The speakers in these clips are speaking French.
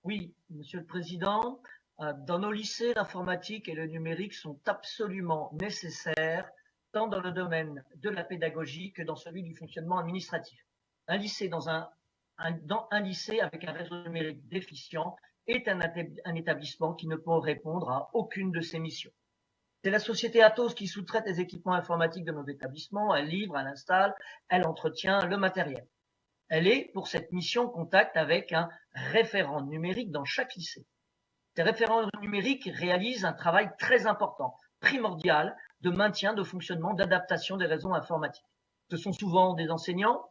Oui, Monsieur le Président, dans nos lycées, l'informatique et le numérique sont absolument nécessaires, tant dans le domaine de la pédagogie que dans celui du fonctionnement administratif. Un lycée, dans un lycée avec un réseau numérique déficient est un établissement qui ne peut répondre à aucune de ses missions. C'est la société Atos qui sous-traite les équipements informatiques de nos établissements, elle livre, elle installe, elle entretient le matériel. Elle est, pour cette mission, en contact avec un référent numérique dans chaque lycée. Ces référents numériques réalisent un travail très important, primordial, de maintien, de fonctionnement, d'adaptation des réseaux informatiques. Ce sont souvent des enseignants,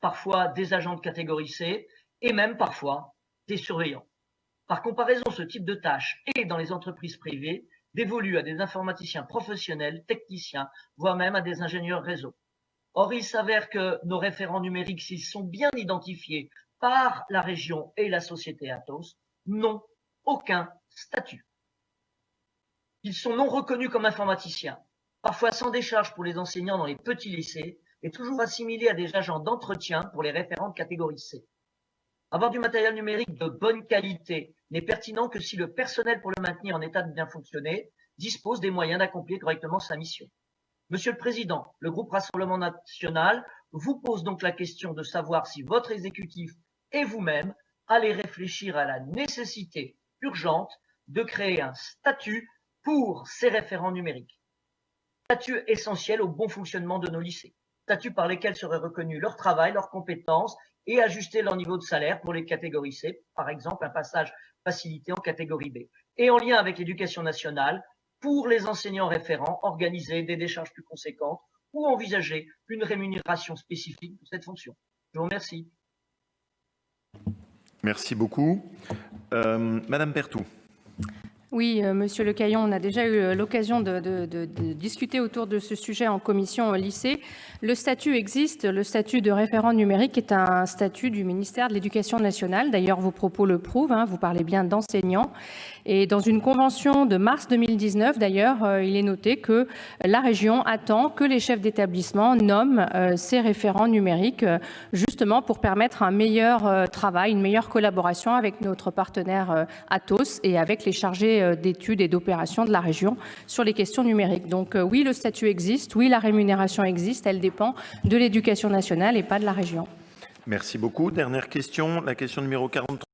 parfois des agents de catégorie C, et même parfois des surveillants. Par comparaison, ce type de tâche est, dans les entreprises privées, dévolu à des informaticiens professionnels, techniciens, voire même à des ingénieurs réseau. Or, il s'avère que nos référents numériques, s'ils sont bien identifiés par la région et la société Atos, n'ont aucun statut. Ils sont non reconnus comme informaticiens, parfois sans décharge pour les enseignants dans les petits lycées et toujours assimilés à des agents d'entretien pour les référents de catégorie C. Avoir du matériel numérique de bonne qualité n'est pertinent que si le personnel pour le maintenir en état de bien fonctionner dispose des moyens d'accomplir correctement sa mission. Monsieur le Président, le groupe Rassemblement national vous pose donc la question de savoir si votre exécutif et vous-même allez réfléchir à la nécessité urgente de créer un statut pour ces référents numériques. Statut essentiel au bon fonctionnement de nos lycées. Statut par lesquels seraient reconnus leur travail, leurs compétences et ajusté leur niveau de salaire pour les catégories C, par exemple un passage facilité en catégorie B. Et en lien avec l'éducation nationale, pour les enseignants référents, organiser des décharges plus conséquentes ou envisager une rémunération spécifique pour cette fonction. Je vous remercie. Merci beaucoup. Madame Berthoud. Oui, Monsieur Lecaillon, on a déjà eu l'occasion de discuter autour de ce sujet en commission au lycée. Le statut existe. Le statut de référent numérique est un statut du ministère de l'Éducation nationale. D'ailleurs, vos propos le prouvent. Vous parlez bien d'enseignants. Et dans une convention de mars 2019, d'ailleurs, il est noté que la région attend que les chefs d'établissement nomment ces référents numériques, justement pour permettre un meilleur travail, une meilleure collaboration avec notre partenaire Atos et avec les chargés d'études et d'opérations de la région sur les questions numériques. Donc oui, le statut existe, oui, la rémunération existe, elle dépend de l'Éducation nationale et pas de la région. Merci beaucoup. Dernière question, la question numéro 43.